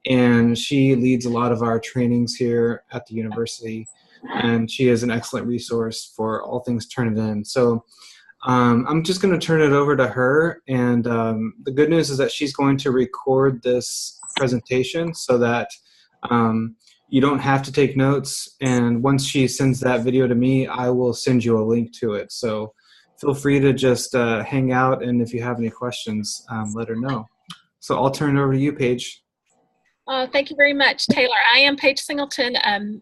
and she leads a lot of our trainings here at the university, and she is an excellent resource for all things Turnitin. So I'm just going to turn it over to her, and the good news is that she's going to record this presentation so that you don't have to take notes, and once she sends that video to me, I will send you a link to it. So feel free to just hang out, and if you have any questions, let her know. So I'll turn it over to you, Paige. Thank you very much, Taylor. I am Paige Singleton.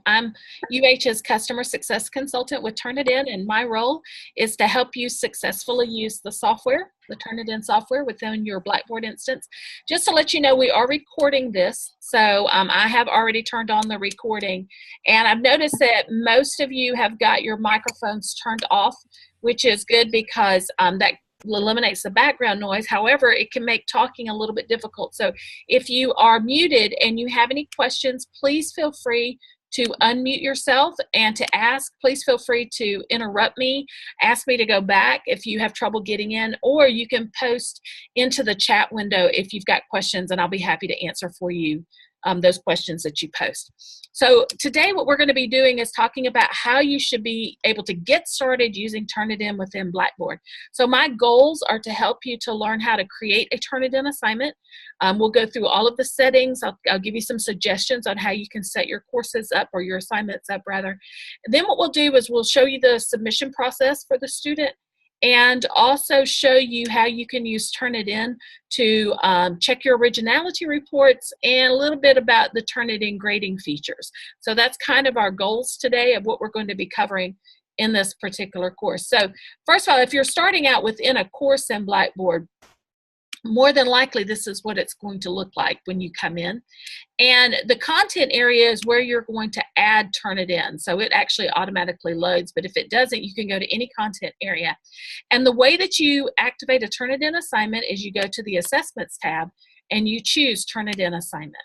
I'm UH's Customer Success Consultant with Turnitin, and my role is to help you successfully use the software, the Turnitin software, within your Blackboard instance. Just to let you know, we are recording this, so I have already turned on the recording, and I've noticed that most of you have got your microphones turned off, which is good because that eliminates the background noise. However, it can make talking a little bit difficult. So if you are muted and you have any questions, please feel free to unmute yourself and to ask. Please feel free to interrupt me, ask me to go back if you have trouble getting in, or you can post into the chat window if you've got questions, and I'll be happy to answer for you those questions that you post. So today what we're going to be doing is talking about how you should be able to get started using Turnitin within Blackboard. So my goals are to help you to learn how to create a Turnitin assignment. We'll go through all of the settings. I'll give you some suggestions on how you can set your courses up, or your assignments up rather. And then what we'll do is we'll show you the submission process for the student, and also show you how you can use Turnitin to check your originality reports, and a little bit about the Turnitin grading features. So that's kind of our goals today of what we're going to be covering in this particular course. So first of all, if you're starting out within a course in Blackboard, more than likely this is what it's going to look like when you come in. And the content area is where you're going to add Turnitin. So it actually automatically loads, but if it doesn't, you can go to any content area. And the way that you activate a Turnitin assignment is you go to the Assessments tab and you choose Turnitin Assignment.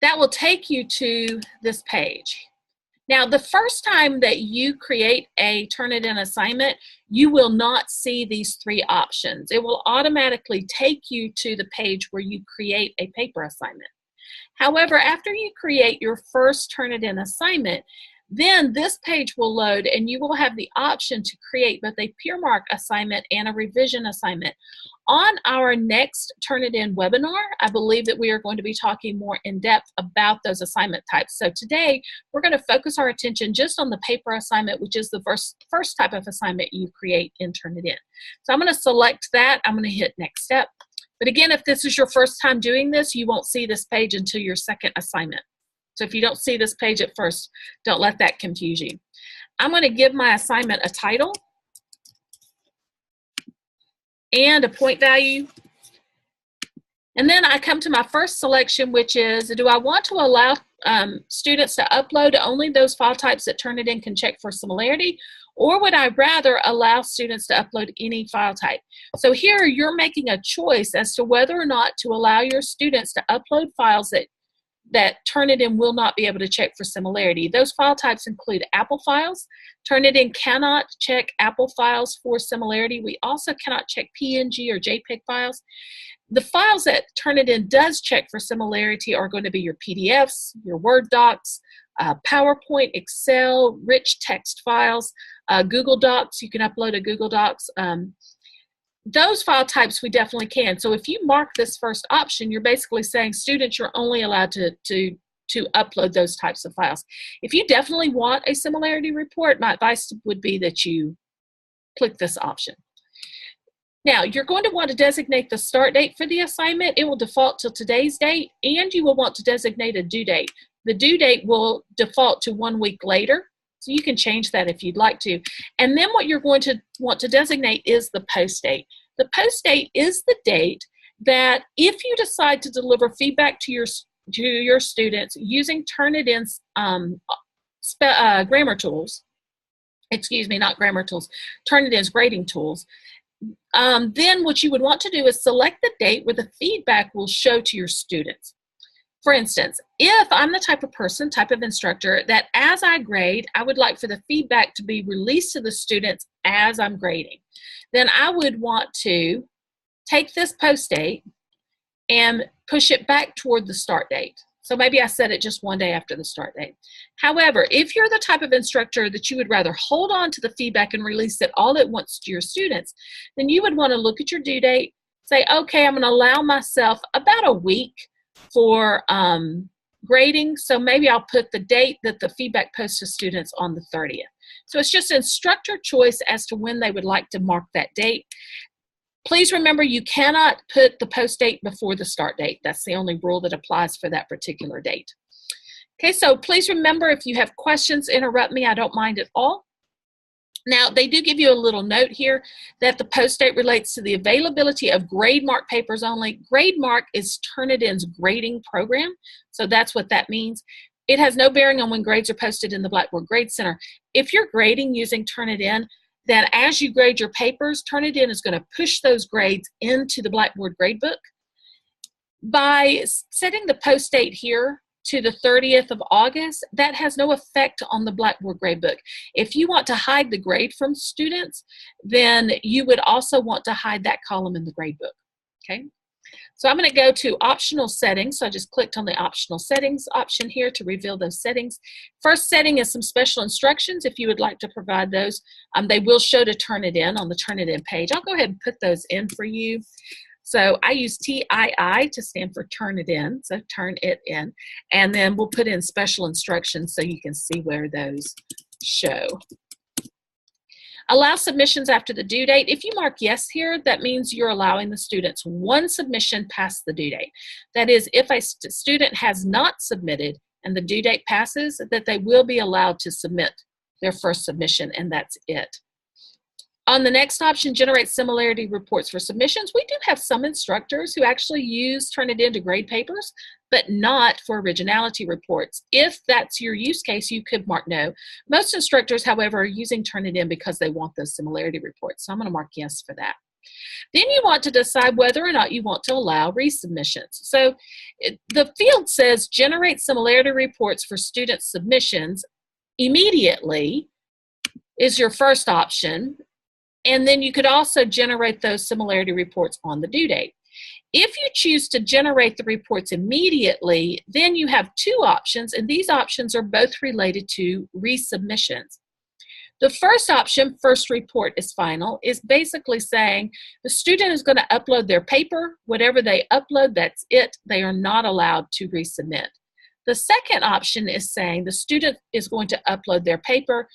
That will take you to this page. Now, the first time that you create a Turnitin assignment, you will not see these three options. It will automatically take you to the page where you create a paper assignment. However, after you create your first Turnitin assignment, then this page will load, and you will have the option to create both a peer mark assignment and a revision assignment. On our next Turnitin webinar, I believe that we are going to be talking more in depth about those assignment types. So today, we're going to focus our attention just on the paper assignment, which is the first type of assignment you create in Turnitin. So I'm going to select that. I'm going to hit Next Step. But again, if this is your first time doing this, you won't see this page until your second assignment. So if you don't see this page at first, don't let that confuse you. I'm going to give my assignment a title and a point value. And then I come to my first selection, which is, do I want to allow students to upload only those file types that Turnitin can check for similarity, or would I rather allow students to upload any file type? So here you're making a choice as to whether or not to allow your students to upload files that Turnitin will not be able to check for similarity. Those file types include Apple files. Turnitin cannot check Apple files for similarity. We also cannot check PNG or JPEG files. The files that Turnitin does check for similarity are going to be your PDFs, your Word docs, PowerPoint, Excel, rich text files, Google Docs. You can upload a Google Docs. Those file types we definitely can. So if you mark this first option, you're basically saying, students, you're only allowed to upload those types of files. If you definitely want a similarity report, my advice would be that you click this option. Now, you're going to want to designate the start date for the assignment. It will default to today's date, and you will want to designate a due date. The due date will default to 1 week later. So you can change that if you'd like to. And then what you're going to want to designate is the post date. The post date is the date that if you decide to deliver feedback to your students using Turnitin's grammar tools, excuse me, not grammar tools, Turnitin's grading tools, then what you would want to do is select the date where the feedback will show to your students. For instance, if I'm the type of instructor that as I grade, I would like for the feedback to be released to the students as I'm grading, then I would want to take this post date and push it back toward the start date. So maybe I set it just one day after the start date. However, if you're the type of instructor that you would rather hold on to the feedback and release it all at once to your students, then you would want to look at your due date, say, okay, I'm going to allow myself about a week for grading. So maybe I'll put the date that the feedback post to students on the 30th. So it's just instructor choice as to when they would like to mark that date. Please remember, you cannot put the post date before the start date. That's the only rule that applies for that particular date. Okay, so please remember, if you have questions, interrupt me. I don't mind at all. Now, they do give you a little note here that the post date relates to the availability of grade mark papers only. Grade mark is Turnitin's grading program, so that's what that means. It has no bearing on when grades are posted in the Blackboard Grade Center. If you're grading using Turnitin, then as you grade your papers, Turnitin is going to push those grades into the Blackboard Gradebook. By setting the post date here to the 30th of August, that has no effect on the Blackboard Gradebook. If you want to hide the grade from students, then you would also want to hide that column in the gradebook, okay? So I'm going to go to optional settings. So I just clicked on the optional settings option here to reveal those settings. First setting is some special instructions. If you would like to provide those, they will show to Turnitin on the Turnitin page. I'll go ahead and put those in for you. So I use TII to stand for Turnitin, so turn it in. And then we'll put in special instructions so you can see where those show. Allow submissions after the due date. If you mark yes here, that means you're allowing the students one submission past the due date. That is, if a student has not submitted and the due date passes, that they will be allowed to submit their first submission, and that's it. On the next option, generate similarity reports for submissions. We do have some instructors who actually use Turnitin to grade papers, but not for originality reports. If that's your use case, you could mark no. Most instructors, however, are using Turnitin because they want those similarity reports. So I'm going to mark yes for that. Then you want to decide whether or not you want to allow resubmissions. So the field says generate similarity reports for student submissions immediately is your first option. And then you could also generate those similarity reports on the due date. If you choose to generate the reports immediately, then you have two options, and these options are both related to resubmissions. The first option, first report is final, is basically saying the student is going to upload their paper. Whatever they upload, that's it. They are not allowed to resubmit. The second option is saying the student is going to upload their paper,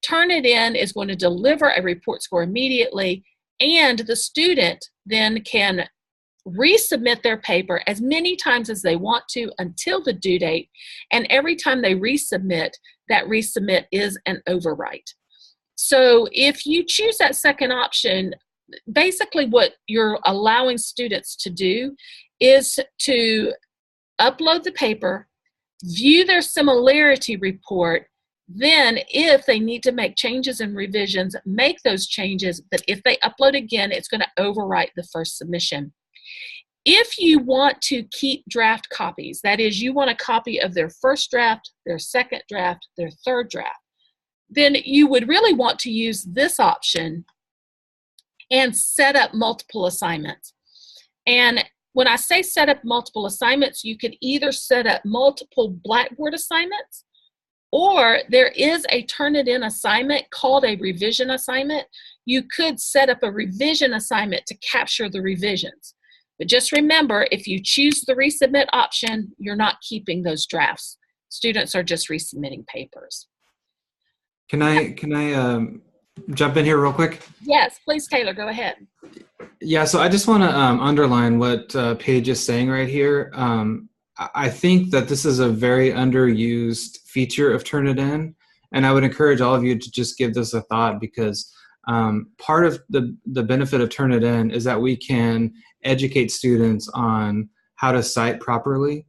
Turnitin is going to deliver a report score immediately, and the student then can resubmit their paper as many times as they want to until the due date, and every time they resubmit, that resubmit is an overwrite. So if you choose that second option, basically what you're allowing students to do is to upload the paper, view their similarity report, then if they need to make changes and revisions, make those changes, but if they upload again, it's going to overwrite the first submission. If you want to keep draft copies, that is, you want a copy of their first draft, their second draft, their third draft, then you would really want to use this option and set up multiple assignments. And when I say set up multiple assignments, you could either set up multiple Blackboard assignments, or there is a Turnitin assignment called a revision assignment. You could set up a revision assignment to capture the revisions. But just remember, if you choose the resubmit option, you're not keeping those drafts. Students are just resubmitting papers. Can I jump in here real quick? Yes, please, Taylor, go ahead. Yeah, so I just want to underline what Paige is saying right here. I think that this is a very underused feature of Turnitin, and I would encourage all of you to just give this a thought, because part of the benefit of Turnitin is that we can educate students on how to cite properly.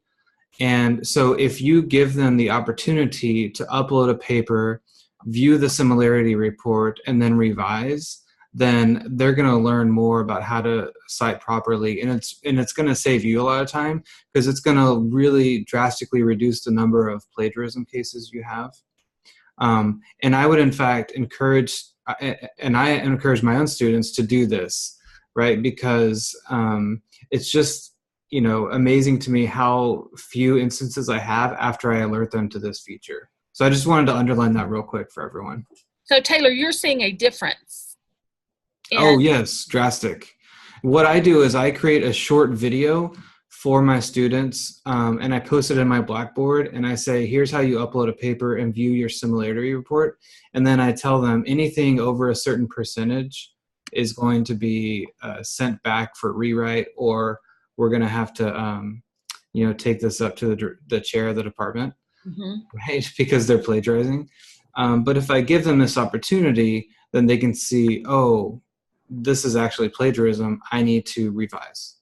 And so if you give them the opportunity to upload a paper, view the similarity report, and then revise, then they're going to learn more about how to cite properly, and it's going to save you a lot of time, because it's going to really drastically reduce the number of plagiarism cases you have. And I would in fact encourage, and I encourage my own students to do this, right? Because it's just amazing to me how few instances I have after I alert them to this feature. So I just wanted to underline that real quick for everyone. So Taylor, you're seeing a difference. Oh yes, drastic. What I do is I create a short video for my students, and I post it in my Blackboard, and I say, here's how you upload a paper and view your similarity report. And then I tell them anything over a certain percentage is going to be sent back for rewrite, or we're going to have to take this up to the chair of the department, right? Because they're plagiarizing. But if I give them this opportunity, then they can see, oh, this is actually plagiarism. I need to revise.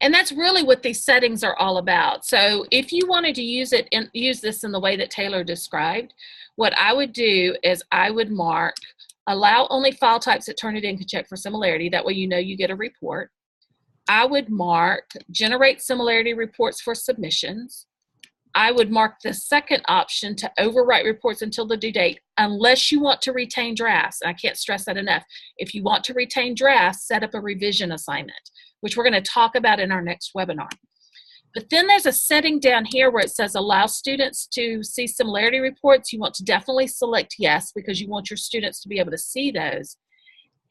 And that's really what these settings are all about. So if you wanted to use this in the way that Taylor described, what I would do is I would mark allow only file types that Turnitin can check for similarity. That way you get a report. I would mark generate similarity reports for submissions. I would mark the second option to overwrite reports until the due date, unless you want to retain drafts. I can't stress that enough. If you want to retain drafts, set up a revision assignment, which we're going to talk about in our next webinar. But then there's a setting down here where it says allow students to see similarity reports. You want to definitely select yes, because you want your students to be able to see those.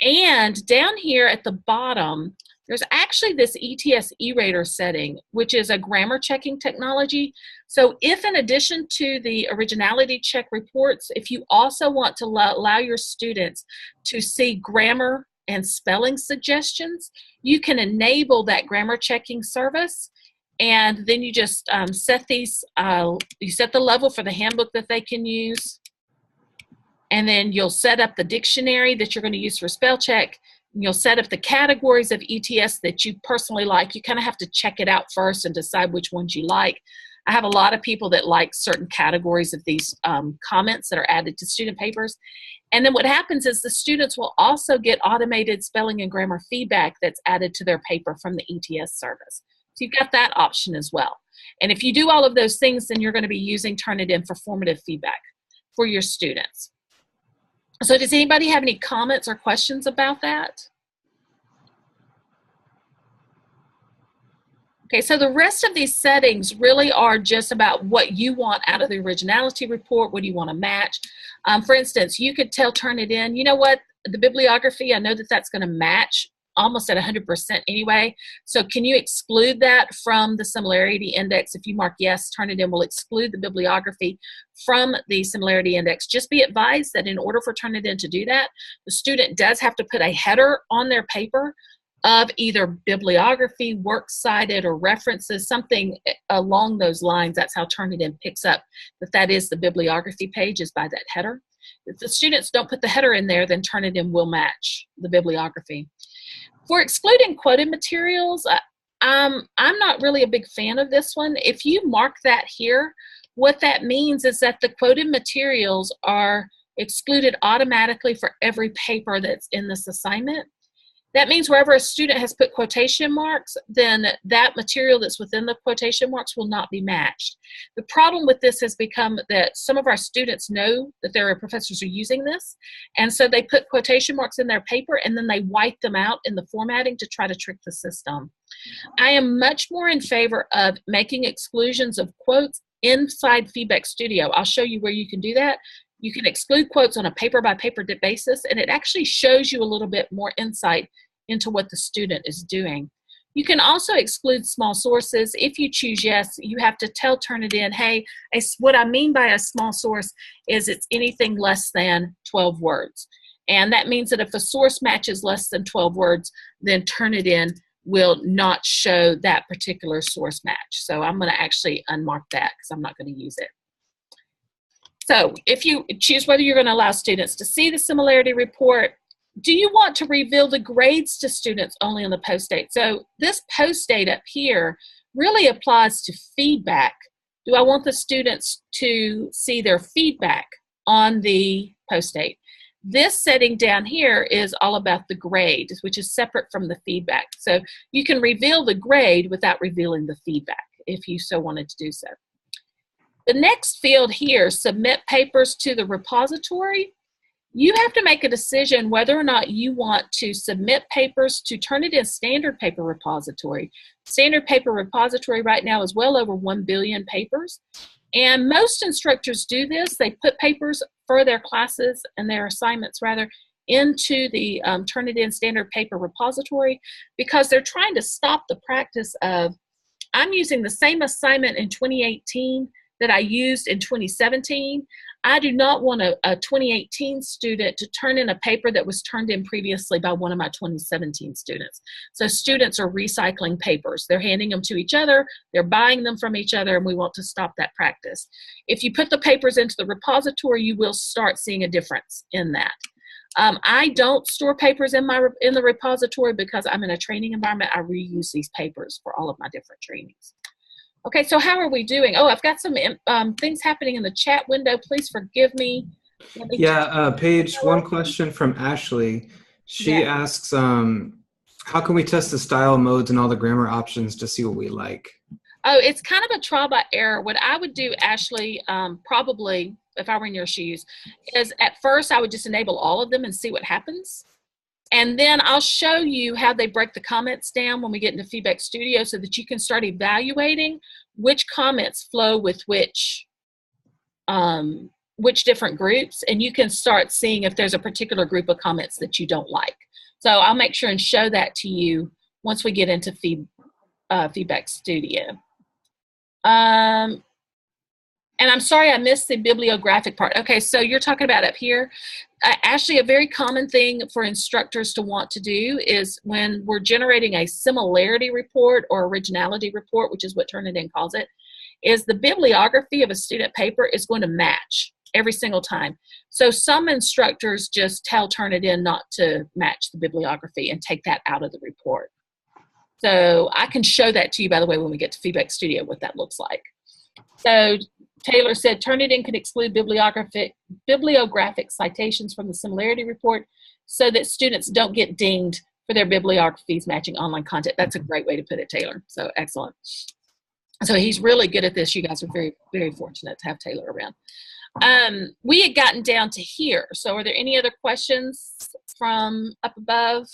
And down here at the bottom, there's actually this ETS E-Rater setting, which is a grammar checking technology. So if in addition to the originality check reports, if you also want to allow your students to see grammar and spelling suggestions, you can enable that grammar checking service. And then you just set these, you set the level for the handbook that they can use. And then you'll set up the dictionary that you're going to use for spell check. You'll set up the categories of ETS that you personally like. You kind of have to check it out first and decide which ones you like. I have a lot of people that like certain categories of these comments that are added to student papers. And then what happens is the students will also get automated spelling and grammar feedback that's added to their paper from the ETS service. So you've got that option as well. And if you do all of those things, then you're going to be using Turnitin for formative feedback for your students. So does anybody have any comments or questions about that? Okay, so the rest of these settings really are just about what you want out of the originality report. What do you want to match? For instance, you could tell Turnitin, you know what, the bibliography, I know that that's going to match almost at 100% anyway. So can you exclude that from the similarity index? If you mark yes, Turnitin will exclude the bibliography from the similarity index. Just be advised that in order for Turnitin to do that, the student does have to put a header on their paper of either bibliography, works cited, or references, something along those lines. That's how Turnitin picks up that is the bibliography page, is by that header. If the students don't put the header in there, then Turnitin will match the bibliography. For excluding quoted materials, I'm not really a big fan of this one. If you mark that here, what that means is that the quoted materials are excluded automatically for every paper that's in this assignment. That means wherever a student has put quotation marks, then that material that's within the quotation marks will not be matched. The problem with this has become that some of our students know that their professors are using this, and so they put quotation marks in their paper and then they wipe them out in the formatting to try to trick the system. I am much more in favor of making exclusions of quotes inside Feedback Studio. I'll show you where you can do that. You can exclude quotes on a paper-by-paper basis, and it actually shows you a little bit more insight into what the student is doing. You can also exclude small sources. If you choose yes, you have to tell Turnitin, hey, what I mean by a small source is it's anything less than 12 words. And that means that if a source matches less than 12 words, then Turnitin will not show that particular source match. So I'm going to actually unmark that because I'm not going to use it. So if you choose whether you're going to allow students to see the similarity report, do you want to reveal the grades to students only on the post date? So this post date up here really applies to feedback. Do I want the students to see their feedback on the post date? This setting down here is all about the grade, which is separate from the feedback. So you can reveal the grade without revealing the feedback if you so wanted to do so. The next field here, submit papers to the repository. you have to make a decision whether or not you want to submit papers to Turnitin standard paper repository. Standard paper repository right now is well over 1 billion papers. And most instructors do this. They put papers for their classes and their assignments rather into the Turnitin standard paper repository because they're trying to stop the practice of, I'm using the same assignment in 2018 that I used in 2017. I do not want a 2018 student to turn in a paper that was turned in previously by one of my 2017 students. So students are recycling papers. They're handing them to each other, they're buying them from each other, and we want to stop that practice. If you put the papers into the repository, you will start seeing a difference in that. I don't store papers in the repository because I'm in a training environment. I reuse these papers for all of my different trainings. Okay, so how are we doing? Oh, I've got some things happening in the chat window. Please forgive me. Yeah, Paige, one question from Ashley. She asks, how can we test the style modes and all the grammar options to see what we like? Oh, it's kind of a trial by error. What I would do, Ashley, probably, if I were in your shoes, is at first I would just enable all of them and see what happens. And then I'll show you how they break the comments down when we get into Feedback Studio so that you can start evaluating which comments flow with which different groups, and you can start seeing if there's a particular group of comments that you don't like. So I'll make sure and show that to you once we get into Feedback Studio. And I'm sorry I missed the bibliographic part. Okay, so you're talking about up here. Actually, a very common thing for instructors to want to do is when we're generating a similarity report or originality report, which is what Turnitin calls it, is the bibliography of a student paper is going to match every single time. So some instructors just tell Turnitin not to match the bibliography and take that out of the report. So I can show that to you, by the way, when we get to Feedback Studio, what that looks like. So Taylor said Turnitin can exclude bibliographic citations from the similarity report so that students don't get dinged for their bibliographies matching online content. That's a great way to put it, Taylor. So excellent. So he's really good at this. You guys are very, very fortunate to have Taylor around. We had gotten down to here. So are there any other questions from up above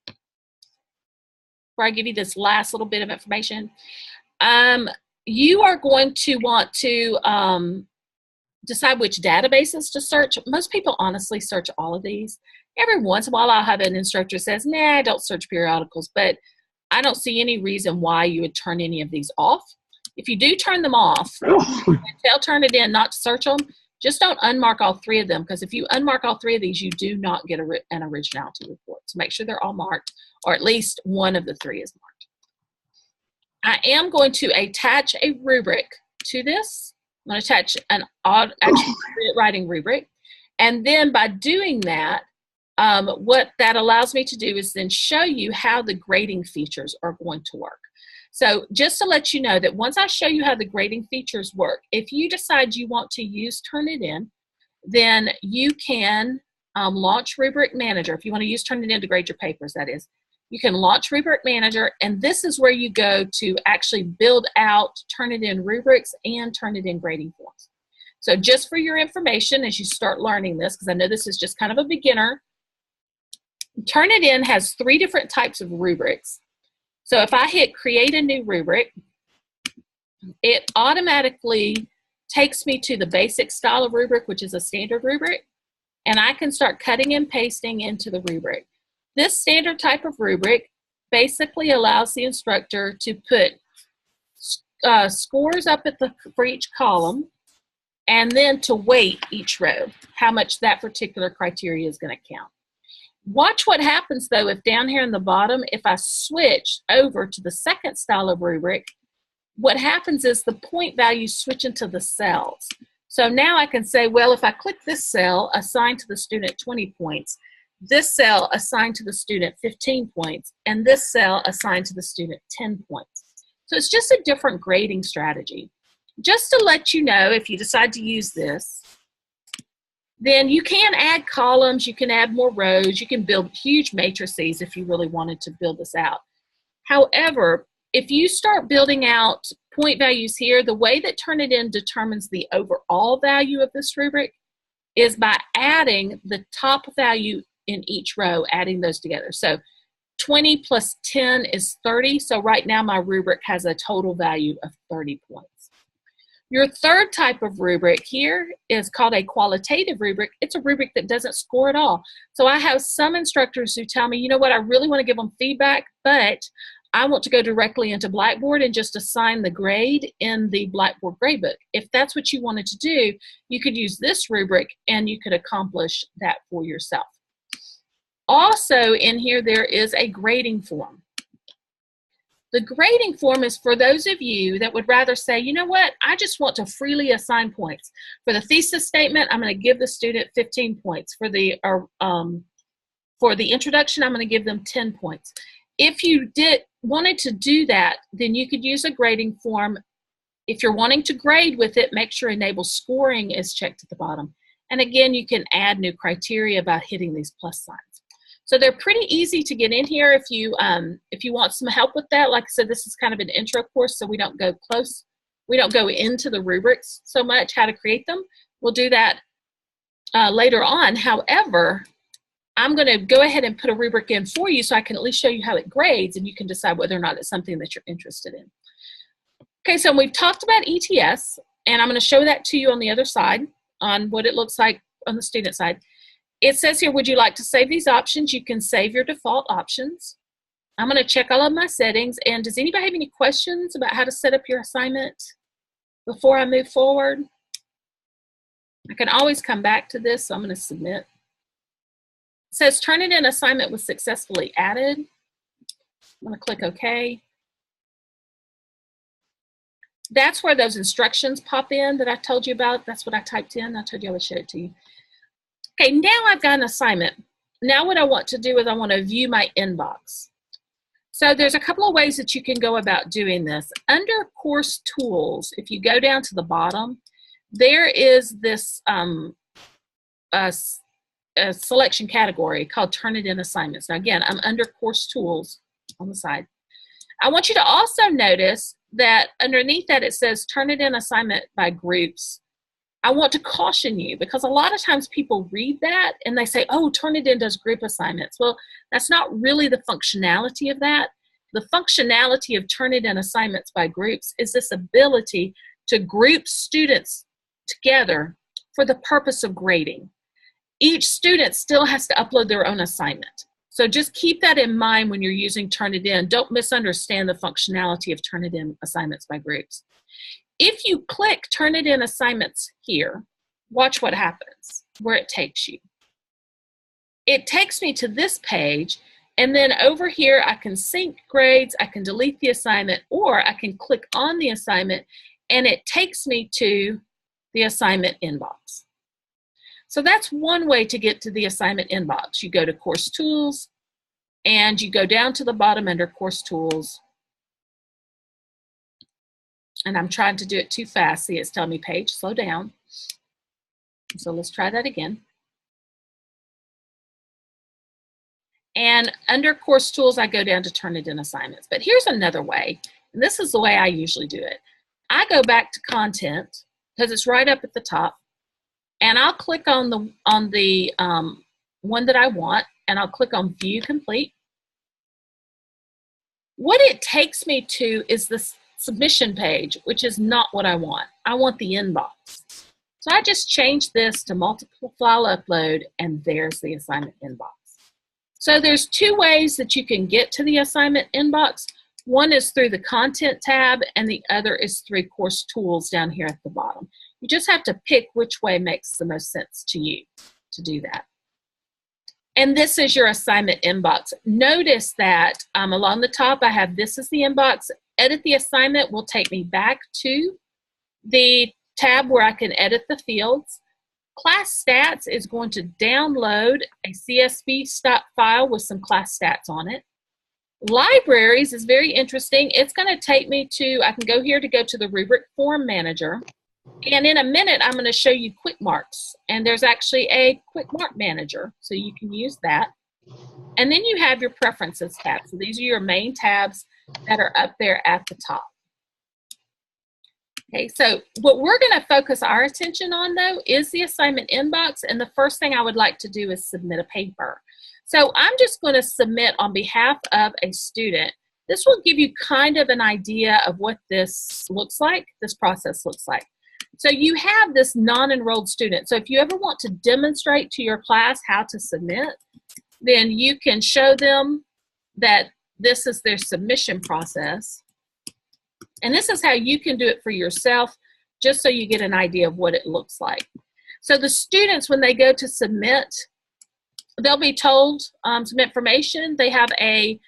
before I give you this last little bit of information? You are going to want to decide which databases to search. Most people honestly search all of these. Every once in a while I'll have an instructor who says, nah, I don't search periodicals, but I don't see any reason why you would turn any of these off. If you do turn them off, tell Turnitin not to search them. Just don't unmark all three of them, because if you unmark all three of these, you do not get an originality report. So make sure they're all marked, or at least one of the three is marked. I am going to attach a rubric to this. I'm going to attach an actual writing rubric. And then by doing that, what that allows me to do is then show you how the grading features are going to work. So just to let you know that once I show you how the grading features work, if you decide you want to use Turnitin, then you can launch Rubric Manager. If you want to use Turnitin to grade your papers, that is. You can launch Rubric Manager, and this is where you go to actually build out Turnitin rubrics and Turnitin grading forms. So just for your information, as you start learning this, because I know this is just kind of a beginner, Turnitin has 3 different types of rubrics. So if I hit Create a New Rubric, it automatically takes me to the basic style of rubric, which is a standard rubric, and I can start cutting and pasting into the rubric. This standard type of rubric basically allows the instructor to put scores up for each column, and then to weight each row, how much that particular criteria is going to count. Watch what happens, though, if down here in the bottom, if I switch over to the second style of rubric, what happens is the point values switch into the cells. So now I can say, well, if I click this cell, assign to the student 20 points, this cell assigned to the student 15 points, and this cell assigned to the student 10 points. So it's just a different grading strategy. Just to let you know, if you decide to use this, then you can add columns, you can add more rows, you can build huge matrices if you really wanted to build this out. However, if you start building out point values here, the way that Turnitin determines the overall value of this rubric is by adding the top value in each row, adding those together. So 20 plus 10 is 30. So right now my rubric has a total value of 30 points. Your third type of rubric here is called a qualitative rubric. It's a rubric that doesn't score at all. So I have some instructors who tell me, you know what, I really want to give them feedback, but I want to go directly into Blackboard and just assign the grade in the Blackboard gradebook. If that's what you wanted to do, you could use this rubric and you could accomplish that for yourself. Also in here, there is a grading form. The grading form is for those of you that would rather say, you know what, I just want to freely assign points. For the thesis statement, I'm going to give the student 15 points. For the introduction, I'm going to give them 10 points. If you wanted to do that, then you could use a grading form. If you're wanting to grade with it, make sure Enable Scoring is checked at the bottom. And again, you can add new criteria about hitting these plus signs. So they're pretty easy to get in here if you want some help with that. Like I said, this is kind of an intro course, so we don't go close. We don't go into the rubrics so much, how to create them. We'll do that later on. However, I'm going to go ahead and put a rubric in for you so I can at least show you how it grades, and you can decide whether or not it's something that you're interested in. Okay, so we've talked about ETS, and I'm going to show that to you on the other side on what it looks like on the student side. It says here, would you like to save these options? You can save your default options. I'm going to check all of my settings. And does anybody have any questions about how to set up your assignment before I move forward? I can always come back to this, so I'm going to submit. It says Turnitin assignment was successfully added. I'm going to click OK. That's where those instructions pop in that I told you about. That's what I typed in. I told you I would show it to you. Okay, now I've got an assignment. Now what I want to do is I want to view my inbox. So there's a couple of ways that you can go about doing this. Under Course Tools, if you go down to the bottom, there is this a selection category called Turnitin Assignments. Now again, I'm under Course Tools on the side. I want you to also notice that underneath that it says Turnitin Assignment by Groups. I want to caution you because a lot of times people read that and they say, oh, Turnitin does group assignments. Well, that's not really the functionality of that. The functionality of Turnitin Assignments by Groups is this ability to group students together for the purpose of grading. Each student still has to upload their own assignment. So just keep that in mind when you're using Turnitin. Don't misunderstand the functionality of Turnitin Assignments by Groups. If you click Turnitin Assignments here, watch what happens, where it takes you. It takes me to this page, and then over here I can sync grades, I can delete the assignment, or I can click on the assignment, and it takes me to the assignment inbox. So that's one way to get to the assignment inbox. You go to Course Tools, and you go down to the bottom under Course Tools, and I'm trying to do it too fast. See, it's telling me, Paige, slow down. So let's try that again. And under Course Tools, I go down to Turnitin Assignments. But here's another way, and this is the way I usually do it. I go back to Content, because it's right up at the top, and I'll click on the one that I want, and I'll click on View Complete. What it takes me to is this submission page, which is not what I want. I want the inbox. So I just changed this to multiple file upload, and there's the assignment inbox. So there's two ways that you can get to the assignment inbox. One is through the Content tab, and the other is through Course Tools down here at the bottom. You just have to pick which way makes the most sense to you to do that. And this is your assignment inbox. Notice that along the top I have this is the inbox. Edit the assignment will take me back to the tab where I can edit the fields. Class stats is going to download a CSV file with some class stats on it. Libraries is very interesting. It's going to take me to, I can go here to go to the rubric form manager. And in a minute, I'm going to show you quick marks. And there's actually a quick mark manager, so you can use that. And then you have your preferences tab. So these are your main tabs that are up there at the top. Okay, so what we're going to focus our attention on, though, is the assignment inbox. And the first thing I would like to do is submit a paper. So I'm just going to submit on behalf of a student. This will give you kind of an idea of what this looks like, this process looks like. So you have this non-enrolled student. So if you ever want to demonstrate to your class how to submit, then you can show them that this is their submission process. And this is how you can do it for yourself, just so you get an idea of what it looks like. So the students, when they go to submit, they'll be told some information. They have a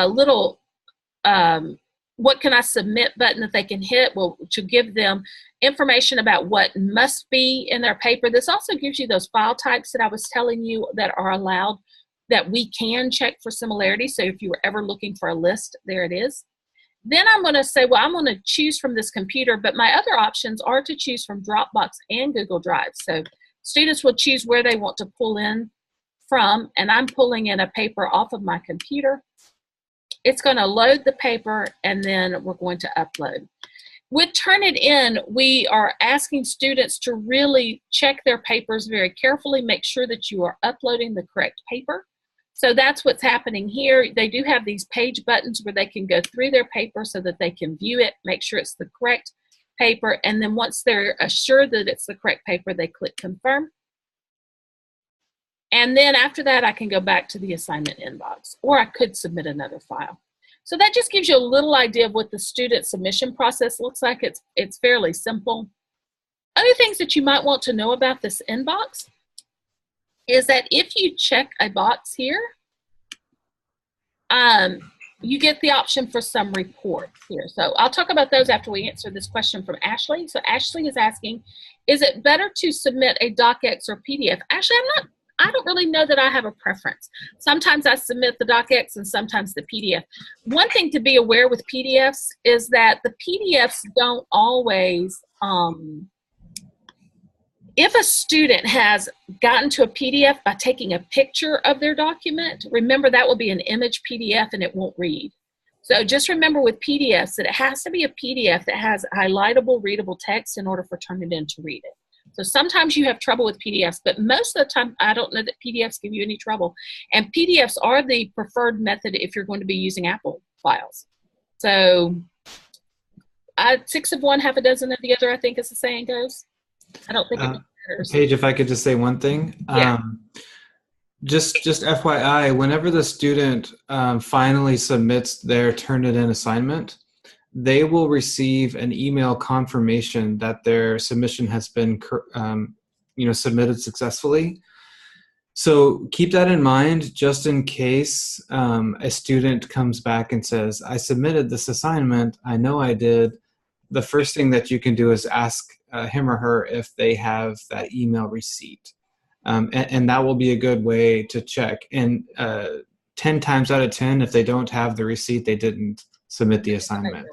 little what can I submit button that they can hit, to give them information about what must be in their paper. This also gives you those file types that I was telling you that are allowed, that we can check for similarity. So if you were ever looking for a list, there it is. Then I'm going to say, well, I'm going to choose from this computer, but my other options are to choose from Dropbox and Google Drive. So students will choose where they want to pull in from, and I'm pulling in a paper off of my computer. It's going to load the paper, and then we're going to upload. With Turnitin, we are asking students to really check their papers very carefully, make sure that you are uploading the correct paper. So that's what's happening here. They do have these page buttons where they can go through their paper so that they can view it, make sure it's the correct paper, and then once they're assured that it's the correct paper, they click confirm. And then after that, I can go back to the assignment inbox, or I could submit another file. So that just gives you a little idea of what the student submission process looks like. It's fairly simple. Other things that you might want to know about this inbox is that if you check a box here, you get the option for some reports here. So I'll talk about those after we answer this question from Ashley. So Ashley is asking, is it better to submit a docx or PDF? Ashley, I don't really know that I have a preference. Sometimes I submit the docx and sometimes the PDF. One thing to be aware with PDFs is that the PDFs don't always, if a student has gotten to a PDF by taking a picture of their document, remember that will be an image PDF and it won't read. So just remember with PDFs that it has to be a PDF that has highlightable, readable text in order for Turnitin to read it. So sometimes you have trouble with PDFs, but most of the time I don't know that PDFs give you any trouble. And PDFs are the preferred method if you're going to be using Apple files. So 6 of one, half a dozen of the other, I think as the saying goes. I don't think it matters. Paige, if I could just say one thing. Yeah. Just FYI, whenever the student finally submits their Turnitin assignment, they will receive an email confirmation that their submission has been submitted successfully. So keep that in mind just in case a student comes back and says, I submitted this assignment, I know I did. The first thing that you can do is ask him or her if they have that email receipt. And that will be a good way to check. And 10 times out of 10, if they don't have the receipt, they didn't submit the assignment.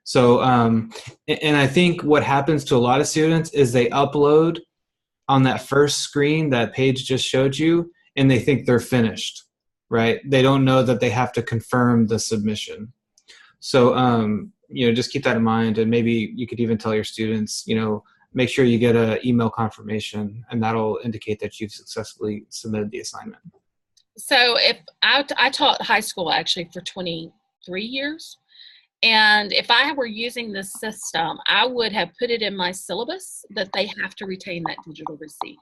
So, and I think what happens to a lot of students is they upload on that first screen that Paige just showed you, and they think they're finished, right? They don't know that they have to confirm the submission. So, just keep that in mind, and maybe you could even tell your students, make sure you get an email confirmation, and that'll indicate that you've successfully submitted the assignment. So if I taught high school actually for 23 years. And if I were using this system, I would have put it in my syllabus that they have to retain that digital receipt.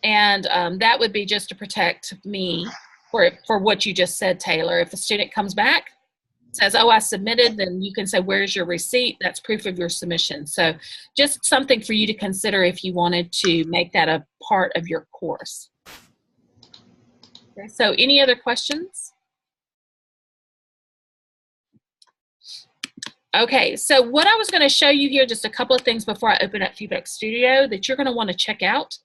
And that would be just to protect me for what you just said, Taylor. If a student comes back, says, oh, I submitted, then you can say, where's your receipt? That's proof of your submission. So just something for you to consider if you wanted to make that a part of your course. Okay, so any other questions? Okay, so what I was going to show you here, just a couple of things before I open up Feedback Studio that you're going to want to check out.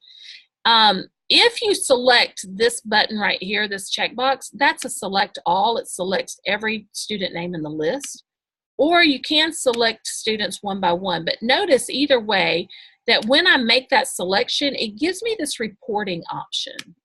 If you select this button right here, this checkbox, that's a select all. It selects every student name in the list. Or you can select students one by one. But notice either way that when I make that selection, it gives me this reporting option.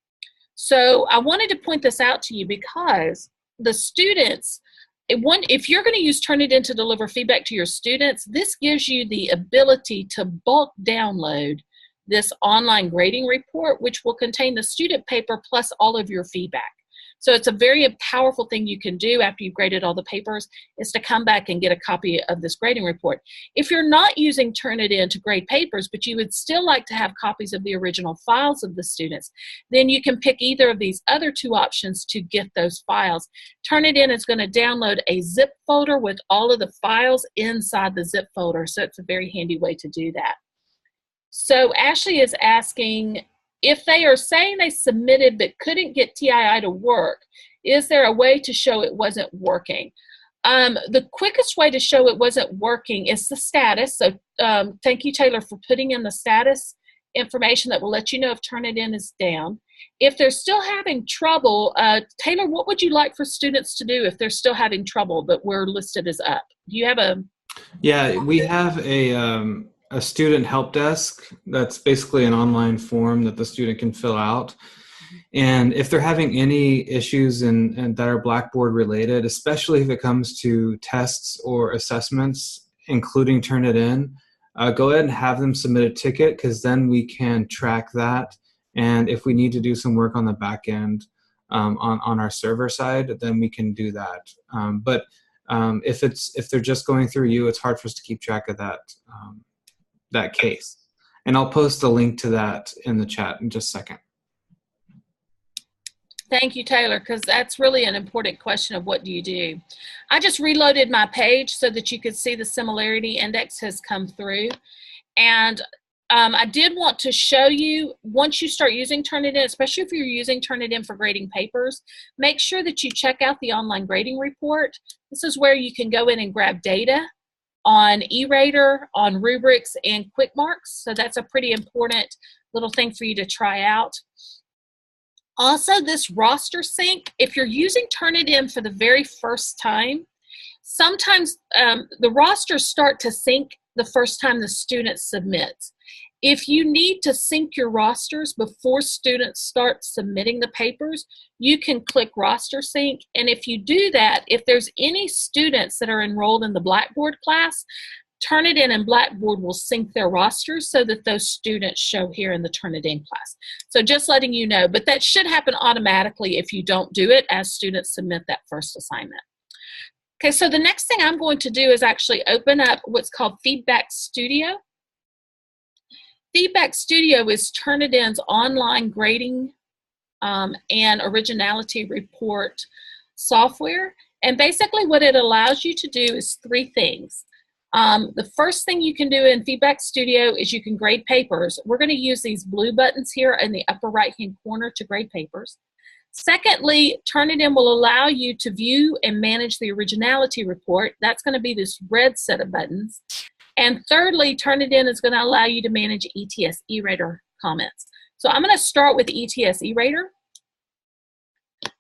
So I wanted to point this out to you because the students if you're going to use Turnitin to deliver feedback to your students, this gives you the ability to bulk download this online grading report, which will contain the student paper plus all of your feedback. So it's a very powerful thing you can do after you've graded all the papers, is to come back and get a copy of this grading report. If you're not using Turnitin to grade papers, but you would still like to have copies of the original files of the students, then you can pick either of these other two options to get those files. Turnitin is going to download a zip folder with all of the files inside the zip folder, so it's a very handy way to do that. So Ashley is asking, if they are saying they submitted but couldn't get TII to work, is there a way to show it wasn't working? The quickest way to show it wasn't working is the status. So thank you, Taylor, for putting in the status information that will let you know if Turnitin is down. If they're still having trouble, Taylor, what would you like for students to do if they're still having trouble but we're listed as up? Do you have a... Yeah, we have a student help desk that's basically an online form that the student can fill out. And if they're having any issues and that are Blackboard related, especially if it comes to tests or assessments, including Turnitin, go ahead and have them submit a ticket, because then we can track that. And if we need to do some work on the back end on our server side, then we can do that. But if they're just going through you, it's hard for us to keep track of that case. And I'll post a link to that in the chat in just a second. Thank you, Taylor, because that's really an important question of what do you do. I just reloaded my page so that you could see the similarity index has come through. And I did want to show you, once you start using Turnitin, especially if you're using Turnitin for grading papers, make sure that you check out the online grading report. This is where you can go in and grab data on E-Rater, on rubrics, and quick marks. So that's a pretty important little thing for you to try out. Also, this roster sync, if you're using Turnitin for the very first time, sometimes the rosters start to sync the first time the student submits. If you need to sync your rosters before students start submitting the papers, you can click roster sync. And if you do that, if there's any students that are enrolled in the Blackboard class, Turnitin and Blackboard will sync their rosters so that those students show here in the Turnitin class. So just letting you know, but that should happen automatically if you don't do it as students submit that first assignment. Okay, so the next thing I'm going to do is actually open up what's called Feedback Studio. Feedback Studio is Turnitin's online grading and originality report software. And basically what it allows you to do is three things. The first thing you can do in Feedback Studio is you can grade papers. We're going to use these blue buttons here in the upper right-hand corner to grade papers. Secondly, Turnitin will allow you to view and manage the originality report. That's going to be this red set of buttons. And thirdly, Turnitin is going to allow you to manage ETS E-Rater comments. So I'm going to start with ETS E-Rater.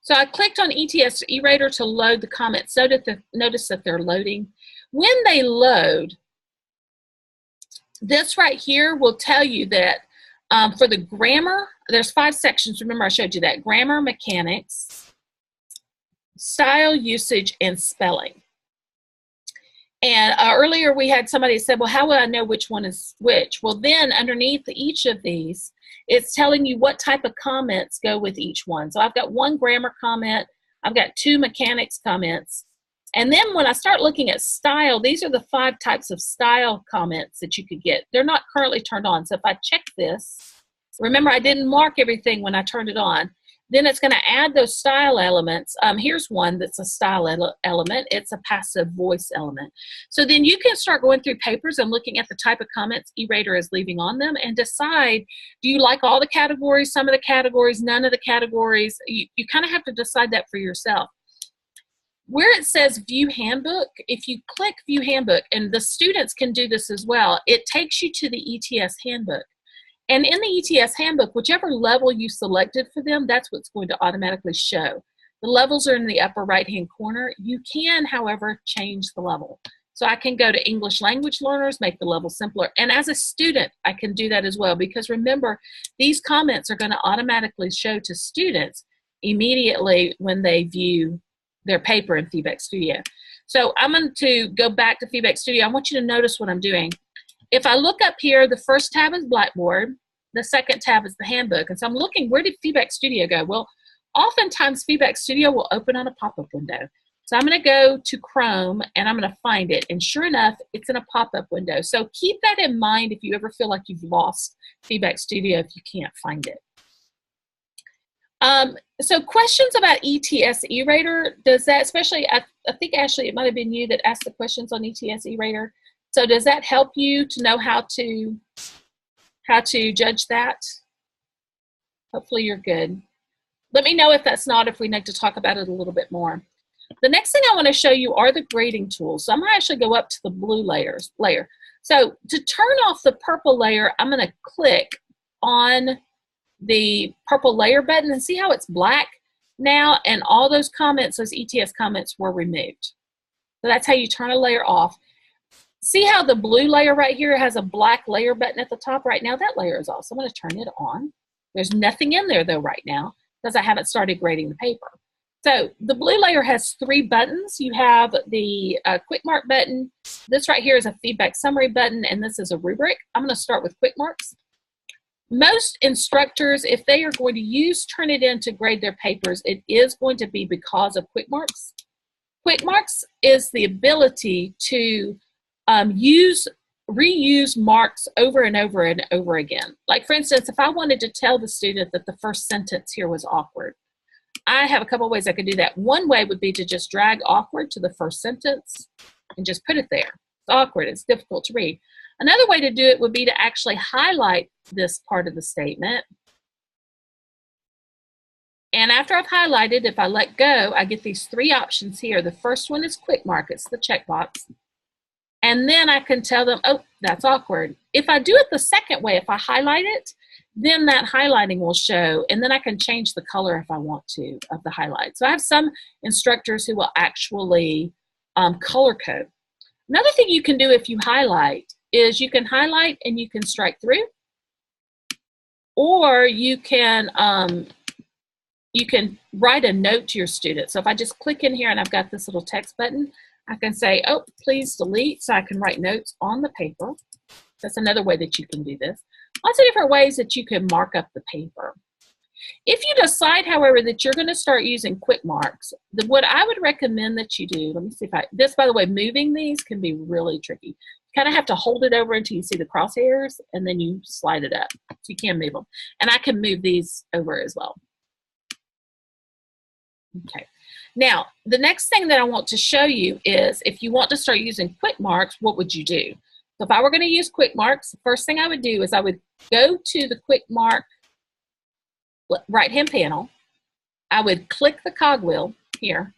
So I clicked on ETS E-Rater to load the comments. So notice that they're loading. When they load, this right here will tell you that for the grammar, there's 5 sections. Remember I showed you that. Grammar, mechanics, style, usage, and spelling. And earlier we had somebody said, well, how will I know which one is which? Well, then underneath each of these, it's telling you what type of comments go with each one. So I've got 1 grammar comment. I've got 2 mechanics comments. And then when I start looking at style, these are the 5 types of style comments that you could get. They're not currently turned on. So if I check this, remember I didn't mark everything when I turned it on. Then it's going to add those style elements. Here's one that's a style element. It's a passive voice element. So then you can start going through papers and looking at the type of comments E-Rater is leaving on them and decide, do you like all the categories, some of the categories, none of the categories? You kind of have to decide that for yourself. Where it says View Handbook, if you click View Handbook, and the students can do this as well, it takes you to the ETS Handbook. And in the ETS Handbook, whichever level you selected for them, that's what's going to automatically show. The levels are in the upper right-hand corner. You can, however, change the level. So I can go to English language learners, make the level simpler. And as a student, I can do that as well, because remember, these comments are going to automatically show to students immediately when they view their paper in Feedback Studio. So I'm going to go back to Feedback Studio. I want you to notice what I'm doing. If I look up here, the first tab is Blackboard. The second tab is the handbook. And so I'm looking, where did Feedback Studio go? Well, oftentimes Feedback Studio will open on a pop-up window. So I'm going to go to Chrome and I'm going to find it. And sure enough, it's in a pop-up window. So keep that in mind if you ever feel like you've lost Feedback Studio if you can't find it. So questions about ETS E-Rater, does that, especially, I think Ashley, it might have been you that asked the questions on ETS E-Rater. So does that help you to know how to judge that? Hopefully you're good. Let me know if that's not, if we need to talk about it a little bit more. The next thing I want to show you are the grading tools. So I'm going to actually go up to the blue layer. So to turn off the purple layer, I'm going to click on the purple layer button and see how it's black now, and all those comments, those ETS comments, were removed. So that's how you turn a layer off. See how the blue layer right here has a black layer button at the top right now? That layer is off. So I'm going to turn it on. There's nothing in there though right now because I haven't started grading the paper. So the blue layer has 3 buttons. You have the quick mark button. This right here is a feedback summary button, and this is a rubric. I'm going to start with quick marks. Most instructors, if they are going to use Turnitin to grade their papers, it is going to be because of quick marks. Quick marks is the ability to reuse marks over and over and over again. Like for instance, if I wanted to tell the student that the first sentence here was awkward, I have a couple of ways I could do that. One way would be to just drag awkward to the first sentence and just put it there. It's awkward, it's difficult to read. Another way to do it would be to actually highlight this part of the statement. And after I've highlighted, if I let go, I get these 3 options here. The first one is quick mark, it's the checkbox. And then I can tell them, oh, that's awkward. If I do it the second way, if I highlight it, then that highlighting will show, and then I can change the color if I want to of the highlight. So I have some instructors who will actually color code. Another thing you can do if you highlight is you can highlight and you can strike through, or you can write a note to your student. So if I just click in here and I've got this little text button, I can say, oh, please delete, so I can write notes on the paper. That's another way that you can do this. Lots of different ways that you can mark up the paper. If you decide, however, that you're going to start using quick marks, what I would recommend that you do, let me see if this, by the way, moving these can be really tricky. You kind of have to hold it over until you see the crosshairs, and then you slide it up. So you can move them. And I can move these over as well. Okay. Now, the next thing that I want to show you is if you want to start using quick marks, what would you do? So if I were going to use quick marks, the first thing I would do is I would go to the quick mark right-hand panel. I would click the cogwheel here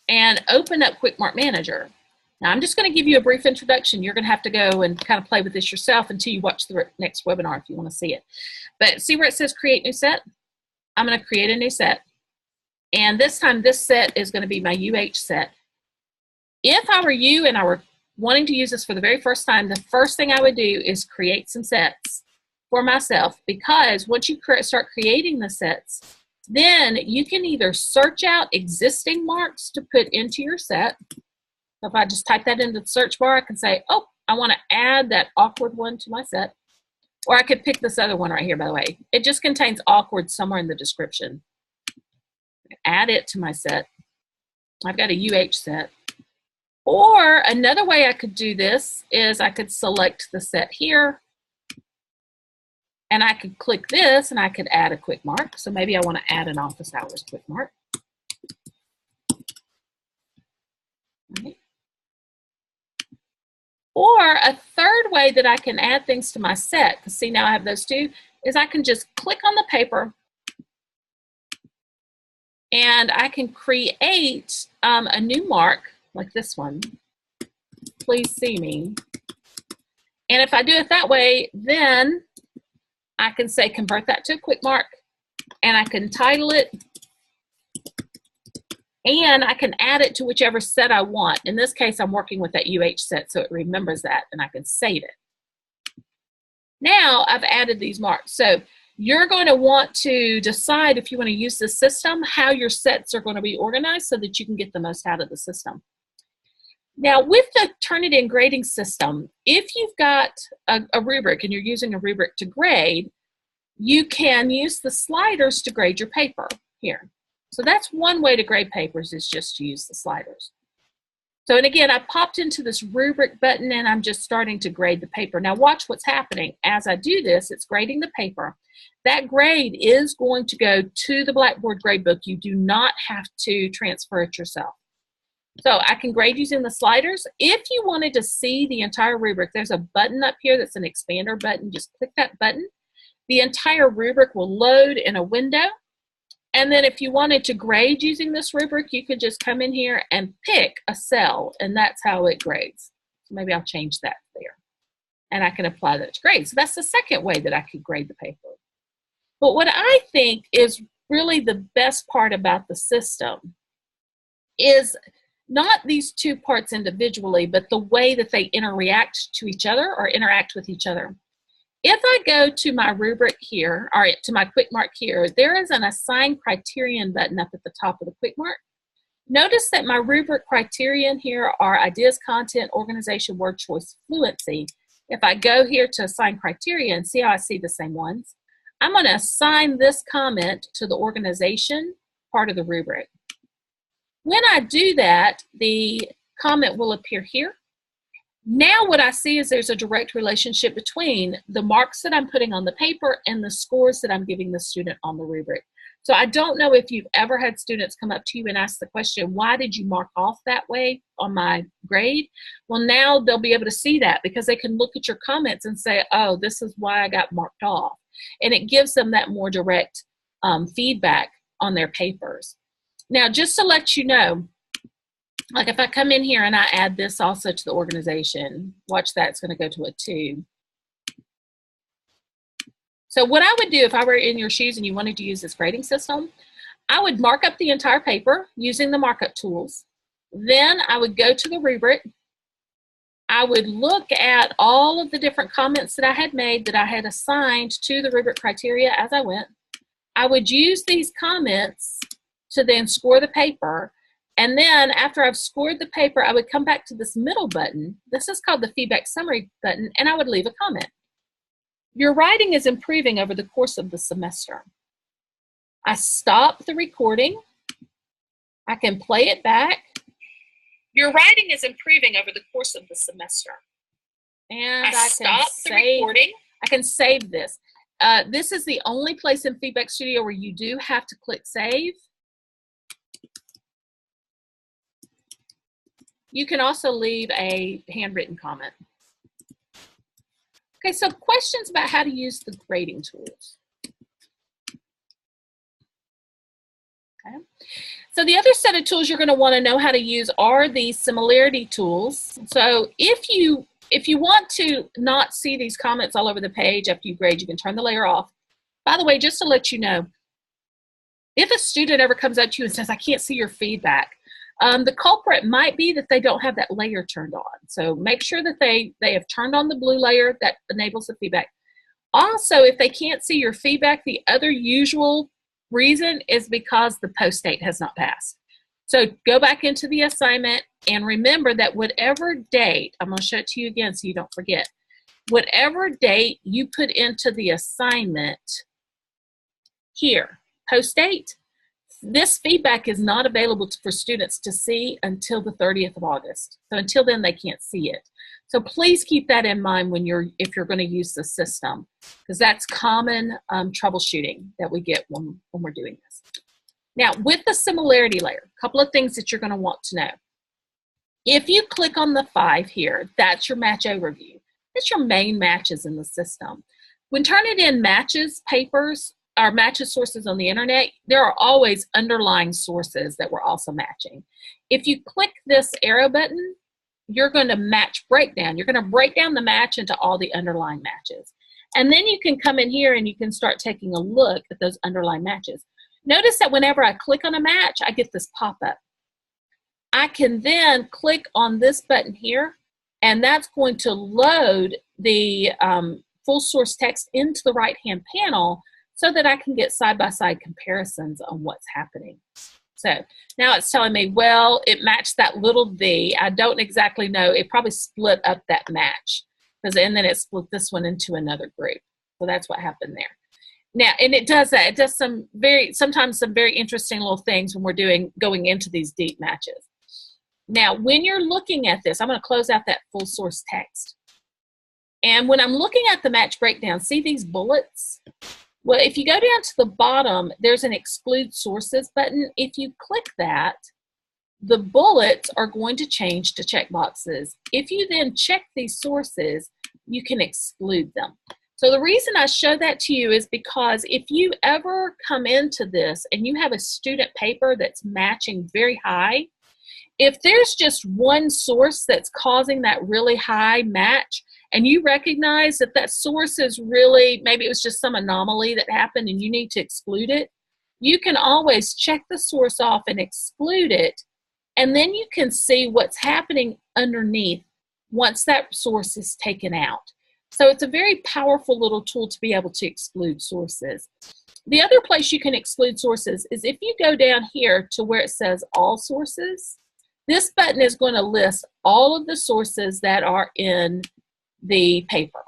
and open up Quick Mark Manager. Now, I'm just going to give you a brief introduction. You're going to have to go and kind of play with this yourself until you watch the next webinar if you want to see it. But see where it says Create New Set? I'm going to create a new set. And this time, this set is going to be my UH set. If I were you and I were wanting to use this for the very first time, the first thing I would do is create some sets for myself, because once you start creating the sets, then you can either search out existing marks to put into your set. So if I just type that into the search bar, I can say, oh, I want to add that awkward one to my set. Or I could pick this other one right here, by the way. It just contains awkward somewhere in the description. Add it to my set. I've got a UH set. Or another way I could do this is I could select the set here, and I could click this and I could add a quick mark. So maybe I want to add an office hours quick mark. Right. Or a third way that I can add things to my set, because see now I have those 2, is I can just click on the paper and I can create a new mark like this one. Please see me. And if I do it that way, then I can say convert that to a quick mark, and I can title it, and I can add it to whichever set I want. In this case, I'm working with that UH set, so it remembers that, and I can save it. Now I've added these marks. So You're going to want to decide if you want to use the system, how your sets are going to be organized so that you can get the most out of the system. Now, with the Turnitin grading system, if you've got a rubric and you're using a rubric to grade, you can use the sliders to grade your paper here. So that's one way to grade papers, is just to use the sliders. So, and again, I popped into this rubric button and I'm just starting to grade the paper. Now watch what's happening. As I do this, it's grading the paper. That grade is going to go to the Blackboard gradebook. You do not have to transfer it yourself. So I can grade using the sliders. If you wanted to see the entire rubric, there's a button up here that's an expander button. Just click that button. The entire rubric will load in a window. And then if you wanted to grade using this rubric, you could just come in here and pick a cell, and that's how it grades. So maybe I'll change that there. And I can apply that to grade. So that's the second way that I could grade the paper. But what I think is really the best part about the system is not these two parts individually, but the way that they interact to each other or interact with each other. If I go to my rubric here, or to my quick mark here, there is an assign criterion button up at the top of the quick mark. Notice that my rubric criterion here are ideas, content, organization, word choice, fluency. If I go here to assign criterion, see how I see the same ones? I'm going to assign this comment to the organization part of the rubric. When I do that, the comment will appear here. Now what I see is there's a direct relationship between the marks that I'm putting on the paper and the scores that I'm giving the student on the rubric. So I don't know if you've ever had students come up to you and ask the question, why did you mark off that way on my grade? Well, now they'll be able to see that because they can look at your comments and say, oh, this is why I got marked off. And it gives them that more direct feedback on their papers. Now, just to let you know, like if I come in here and I add this also to the organization, watch that, it's going to go to a 2. So what I would do if I were in your shoes and you wanted to use this grading system, I would mark up the entire paper using the markup tools. Then I would go to the rubric. I would look at all of the different comments that I had made that I had assigned to the rubric criteria as I went. I would use these comments to then score the paper. And then after I've scored the paper, I would come back to this middle button. This is called the feedback summary button, and I would leave a comment. Your writing is improving over the course of the semester. I stop the recording. I can play it back. Your writing is improving over the course of the semester. And I stop the recording. I can save this. This is the only place in Feedback Studio where you do have to click save. You can also leave a handwritten comment. Okay, so questions about how to use the grading tools. Okay. So the other set of tools you're going to want to know how to use are the similarity tools. So if you want to not see these comments all over the page after you grade, you can turn the layer off. By the way, just to let you know, if a student ever comes up to you and says, I can't see your feedback, the culprit might be that they don't have that layer turned on. So make sure that they have turned on the blue layer that enables the feedback. Also, if they can't see your feedback, the other usual reason is because the post date has not passed. So go back into the assignment and remember that whatever date, I'm going to show it to you again so you don't forget, whatever date you put into the assignment here, post date, this feedback is not available for students to see until the 30th of August. So until then, they can't see it. So please keep that in mind when if you're going to use the system, because that's common troubleshooting that we get when we're doing this. Now, with the similarity layer, a couple of things that you're going to want to know. If you click on the 5 here, that's your match overview. That's your main matches in the system. When Turnitin matches papers, or matches sources on the internet, there are always underlying sources that we're also matching. If you click this arrow button, you're going to match breakdown. You're going to break down the match into all the underlying matches. And then you can come in here and you can start taking a look at those underlying matches. Notice that whenever I click on a match, I get this pop-up. I can then click on this button here, and that's going to load the full source text into the right-hand panel so that I can get side-by-side comparisons on what's happening. So now it's telling me, well, it matched that little V. I don't exactly know. It probably split up that match, and then it split this one into another group. So that's what happened there. Now, and it does that. It does sometimes some very interesting little things when we're going into these deep matches. Now, when you're looking at this, I'm going to close out that full source text. And when I'm looking at the match breakdown, see these bullets? Well, if you go down to the bottom, there's an exclude sources button. If you click that, the bullets are going to change to checkboxes. If you then check these sources, you can exclude them. So the reason I show that to you is because if you ever come into this and you have a student paper that's matching very high, if there's just one source that's causing that really high match, and you recognize that that source is really, maybe it was just some anomaly that happened and you need to exclude it, you can always check the source off and exclude it, and then you can see what's happening underneath once that source is taken out. So it's a very powerful little tool to be able to exclude sources. The other place you can exclude sources is if you go down here to where it says all sources, this button is going to list all of the sources that are in the paper.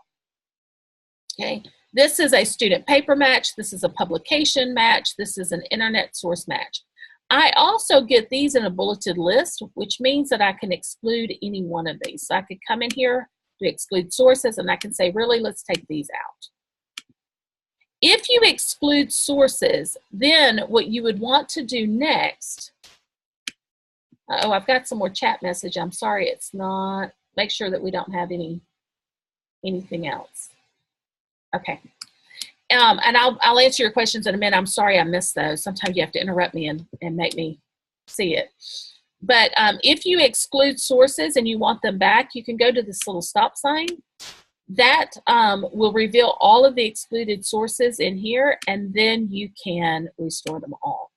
Okay, this is a student paper match, this is a publication match, this is an internet source match. I also get these in a bulleted list, which means that I can exclude any one of these. So I could come in here to exclude sources and I can say, really, let's take these out. If you exclude sources, then what you would want to do next, oh, I've got some more chat message. I'm sorry, it's not, make sure that we don't have anything else. Okay. And I'll answer your questions in a minute. I'm sorry I missed those. Sometimes you have to interrupt me and make me see it. But if you exclude sources and you want them back, you can go to this little stop sign. That will reveal all of the excluded sources in here, and then you can restore them all.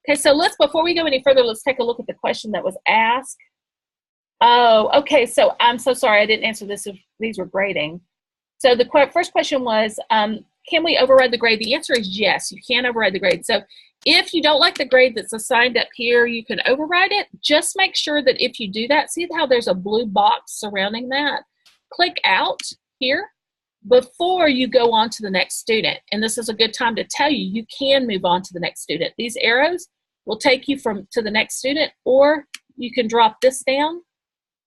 Okay, so before we go any further, let's take a look at the question that was asked. Oh, okay, so I'm so sorry I didn't answer this if these were grading. So the first question was, can we override the grade? The answer is yes, you can override the grade. So if you don't like the grade that's assigned up here, you can override it. Just make sure that if you do that, see how there's a blue box surrounding that? Click out here before you go on to the next student. And this is a good time to tell you, you can move on to the next student. These arrows will take you to the next student, or you can drop this down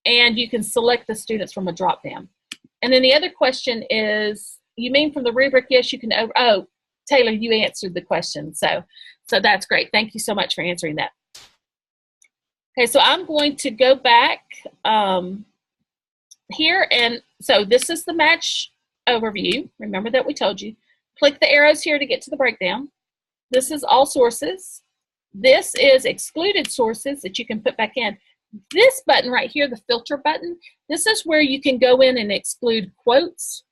and you can select the students from a drop down. And then the other question is, you mean from the rubric? Yes, you can. Oh, Taylor, you answered the question. So that's great. Thank you so much for answering that. Okay, so I'm going to go back here. And so this is the match overview. Remember that we told you. Click the arrows here to get to the breakdown. This is all sources. This is excluded sources that you can put back in. This button right here, the filter button, this is where you can go in and exclude quotes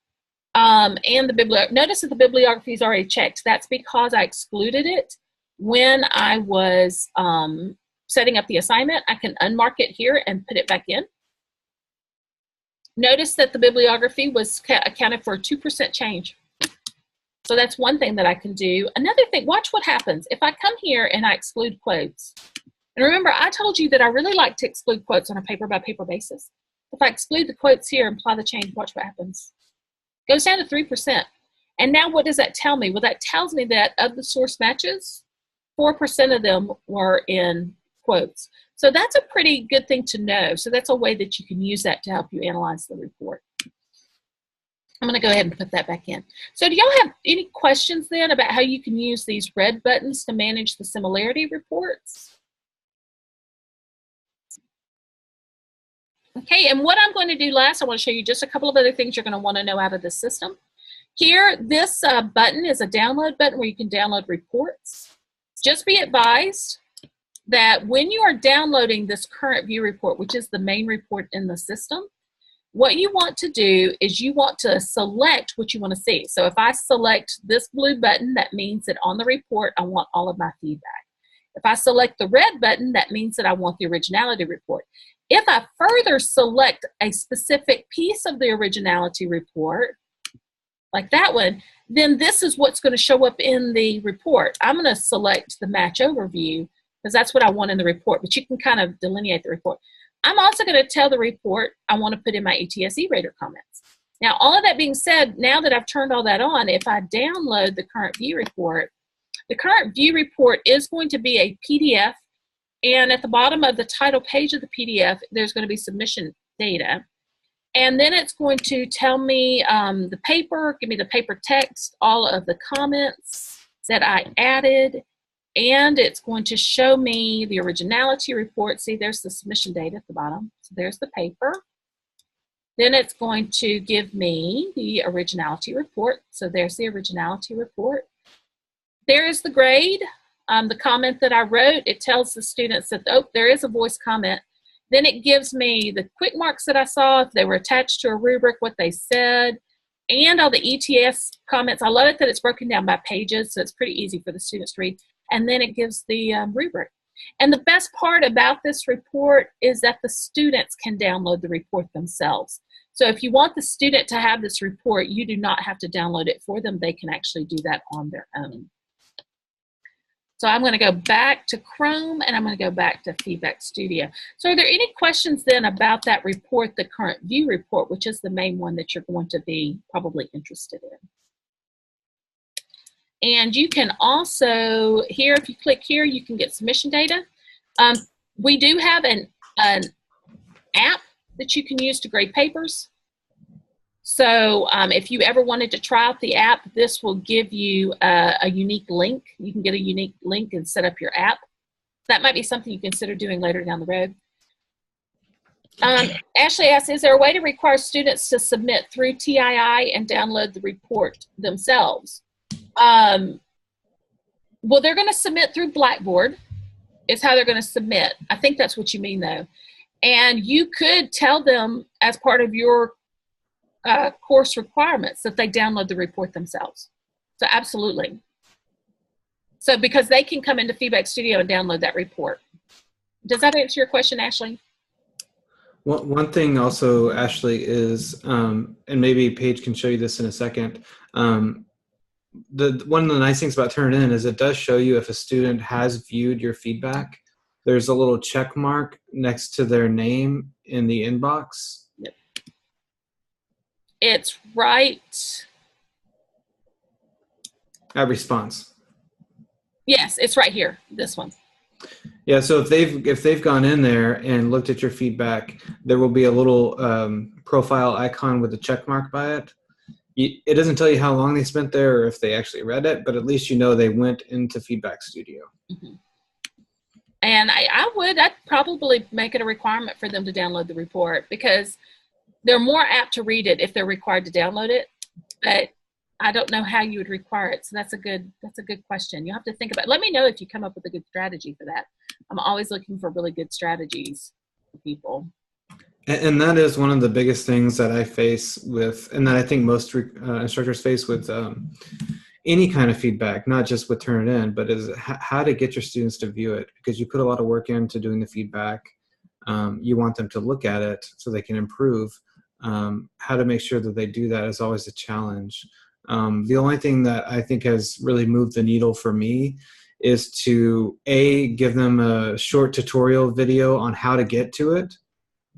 and the bibliography. Notice that the bibliography is already checked. That's because I excluded it when I was setting up the assignment. I can unmark it here and put it back in. Notice that the bibliography was accounted for a 2% change. So that's one thing that I can do. Another thing, watch what happens. If I come here and I exclude quotes, and remember, I told you that I really like to exclude quotes on a paper-by-paper basis. If I exclude the quotes here and apply the change, watch what happens. It goes down to 3%. And now what does that tell me? Well, that tells me that of the source matches, 4% of them were in quotes. So that's a pretty good thing to know. So that's a way that you can use that to help you analyze the report. I'm going to go ahead and put that back in. So do y'all have any questions then about how you can use these red buttons to manage the similarity reports? Okay, and what I'm going to do last, I want to show you just a couple of other things you're going to want to know out of the system. Here, this button is a download button where you can download reports. Just be advised that when you are downloading this current view report, which is the main report in the system, what you want to do is you want to select what you want to see. So if I select this blue button, that means that on the report, I want all of my feedback. If I select the red button, that means that I want the originality report. If I further select a specific piece of the originality report, like that one, then this is what's going to show up in the report. I'm going to select the match overview because that's what I want in the report, but you can kind of delineate the report. I'm also going to tell the report I want to put in my ETSE rater comments. Now, all of that being said, now that I've turned all that on, if I download the current view report, the current view report is going to be a PDF, and at the bottom of the title page of the PDF, there's going to be submission data. And then it's going to tell me the paper, give me the paper text, all of the comments that I added, and it's going to show me the originality report. See, there's the submission data at the bottom. So there's the paper. Then it's going to give me the originality report. So there's the originality report. There is the grade, the comment that I wrote. It tells the students that, oh, there is a voice comment. Then it gives me the quick marks that I saw, if they were attached to a rubric, what they said, and all the ETS comments. I love it that it's broken down by pages, so it's pretty easy for the students to read. And then it gives the rubric. And the best part about this report is that the students can download the report themselves. So if you want the student to have this report, you do not have to download it for them. They can actually do that on their own. So I'm going to go back to Chrome, and I'm going to go back to Feedback Studio. So are there any questions then about that report, the current view report, which is the main one that you're going to be probably interested in? And you can also, here, if you click here, you can get submission data. We do have an app that you can use to grade papers. So if you ever wanted to try out the app, this will give you a unique link. You can get a unique link and set up your app. That might be something you consider doing later down the road. Ashley asks, is there a way to require students to submit through TII and download the report themselves? Well, they're going to submit through Blackboard is how they're going to submit. I think that's what you mean, though. And you could tell them as part of your course requirements that they download the report themselves. So absolutely. So because they can come into Feedback Studio and download that report. Does that answer your question, Ashley? Well, one thing also, Ashley, is, and maybe Paige can show you this in a second, one of the nice things about Turnitin is it does show you if a student has viewed your feedback. There's a little check mark next to their name in the inbox. Yep. It's right At response. Yes, it's right here, this one. Yeah, so if they've gone in there and looked at your feedback, there will be a little profile icon with a check mark by it. It doesn't tell you how long they spent there or if they actually read it, but at least you know they went into Feedback Studio. Mm-hmm. And I'd probably make it a requirement for them to download the report because they're more apt to read it if they're required to download it. But I don't know how you would require it. So that's a good question. You have to think about it. Let me know if you come up with a good strategy for that. I'm always looking for really good strategies for people. And that is one of the biggest things that I face with, and that I think most instructors face with any kind of feedback, not just with Turnitin, but is how to get your students to view it, because you put a lot of work into doing the feedback. You want them to look at it so they can improve. How to make sure that they do that is always a challenge. The only thing that I think has really moved the needle for me is to give them a short tutorial video on how to get to it.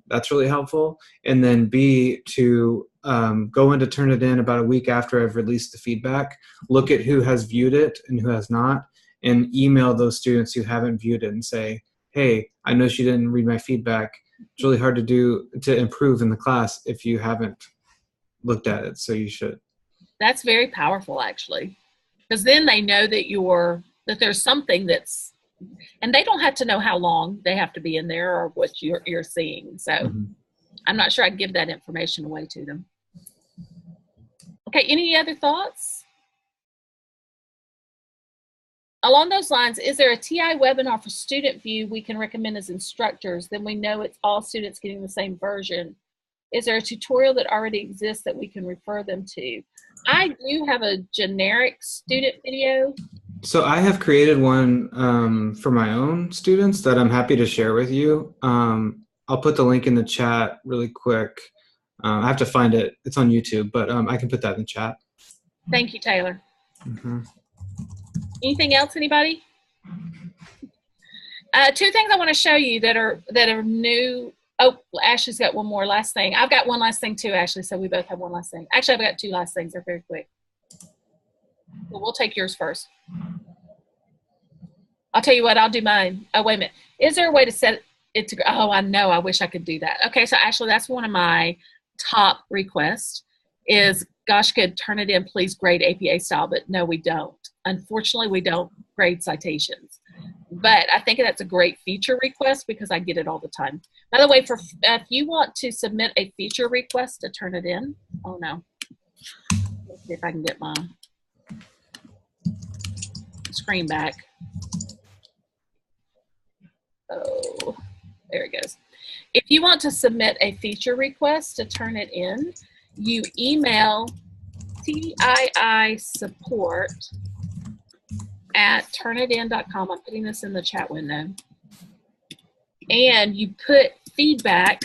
That's really helpful. And then B, to go into Turnitin about a week after I've released the feedback, look at who has viewed it and who has not, and email those students who haven't viewed it and say, hey, I know she didn't read my feedback. It's really hard to improve in the class if you haven't looked at it, so you should. That's very powerful, actually, because then they know that there's something that's, and they don't have to know how long they have to be in there or what you're seeing. So I'm not sure I'd give that information away to them. Okay, any other thoughts? Along those lines, is there a TI webinar for student view we can recommend as instructors? Then we know it's all students getting the same version. Is there a tutorial that already exists that we can refer them to? I do have a generic student video. So I have created one for my own students that I'm happy to share with you. I'll put the link in the chat really quick. I have to find it. It's on YouTube, but I can put that in the chat. Thank you, Taylor. Mm-hmm. Anything else, anybody? Two things I want to show you that are new. Oh, Ashley's got one more last thing. I've got one last thing too, Ashley, so we both have one last thing. Actually, I've got two last things. They're very quick. But we'll take yours first. I'll tell you what, I'll do mine. Oh, wait a minute. Is there a way to set it to, oh, I know, I wish I could do that. Okay, so Ashley, that's one of my top requests is, gosh, could Turnitin please grade APA style, but no, we don't. Unfortunately, we don't grade citations. But I think that's a great feature request because I get it all the time. By the way, if you want to submit a feature request to Turnitin, oh no, let's see if I can get my screen back. Oh, there it goes. If you want to submit a feature request to Turnitin, you email TII support@turnitin.com. I'm putting this in the chat window. And you put feedback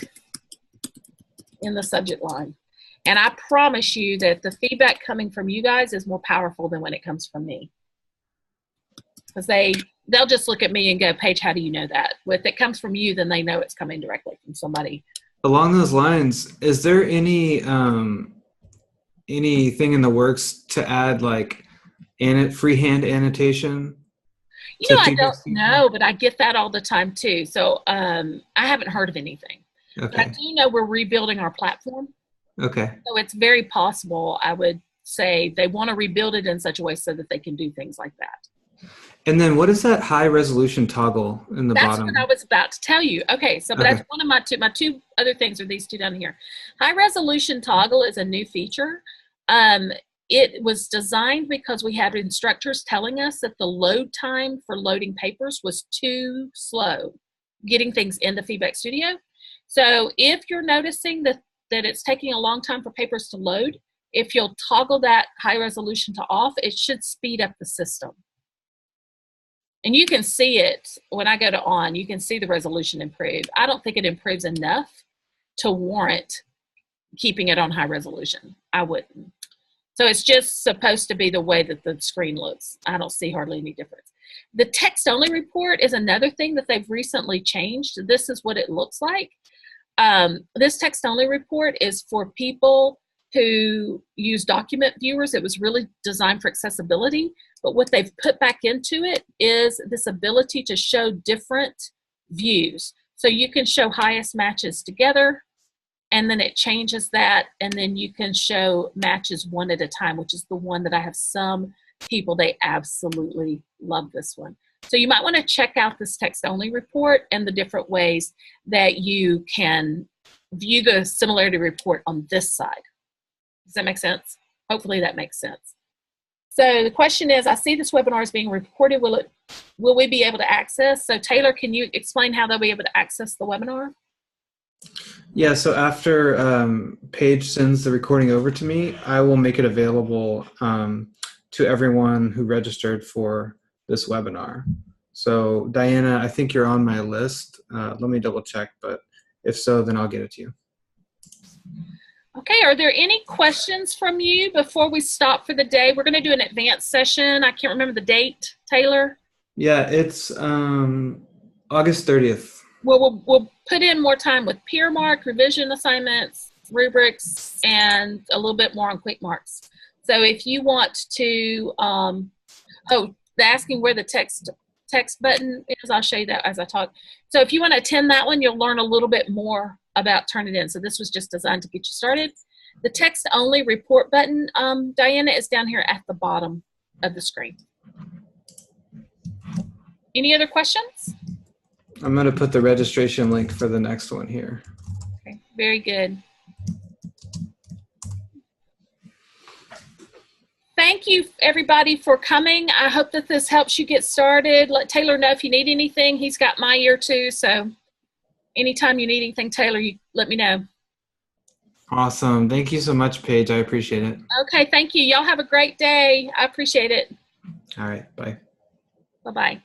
in the subject line. And I promise you that the feedback coming from you guys is more powerful than when it comes from me. Because they'll just look at me and go, Paige, how do you know that? If it comes from you, then they know it's coming directly from somebody. Along those lines, is there anything in the works to add like freehand annotation? You know, I don't know, but I get that all the time too. So I haven't heard of anything. Okay. But I do know we're rebuilding our platform. Okay. So it's very possible, I would say, they want to rebuild it in such a way so that they can do things like that. And then what is that high resolution toggle in the bottom? That's what I was about to tell you. Okay, so that's one of my two other things are these two down here. High resolution toggle is a new feature. It was designed because we had instructors telling us that the load time for loading papers was too slow, getting things into Feedback Studio. So if you're noticing that it's taking a long time for papers to load, if you'll toggle that high resolution to off, it should speed up the system. And you can see it when I go to on, you can see the resolution improve. I don't think it improves enough to warrant keeping it on high resolution. I wouldn't. So it's just supposed to be the way that the screen looks. I don't see hardly any difference. The text only report is another thing that they've recently changed. This is what it looks like. This text only report is for people who use document viewers. It was really designed for accessibility, but what they've put back into it is this ability to show different views. So you can show highest matches together, and then it changes that, and then you can show matches one at a time, which is the one that I have some people, they absolutely love this one. So you might want to check out this text only report and the different ways that you can view the similarity report on this side. Does that make sense? Hopefully that makes sense. So the question is, I see this webinar is being recorded. Will we be able to access? So Taylor, can you explain how they'll be able to access the webinar? Yeah, so after Paige sends the recording over to me, I will make it available to everyone who registered for this webinar. So Diana, I think you're on my list. Let me double check, but if so, then I'll get it to you. Okay, are there any questions from you before we stop for the day? We're going to do an advanced session. I can't remember the date, Taylor. Yeah, it's August 30th. Well, we'll put in more time with peer mark, revision assignments, rubrics, and a little bit more on quick marks. So if you want to, asking where the text button is, I'll show you that as I talk. So if you want to attend that one, you'll learn a little bit more about Turnitin. So this was just designed to get you started. The text only report button, Diana, is down here at the bottom of the screen. Any other questions? I'm going to put the registration link for the next one here. Okay, very good. Thank you, everybody, for coming. I hope that this helps you get started. Let Taylor know if you need anything. He's got my ear too, so anytime you need anything, Taylor, you let me know. Awesome. Thank you so much, Paige. I appreciate it. Okay, thank you. Y'all have a great day. I appreciate it. All right, bye. Bye-bye.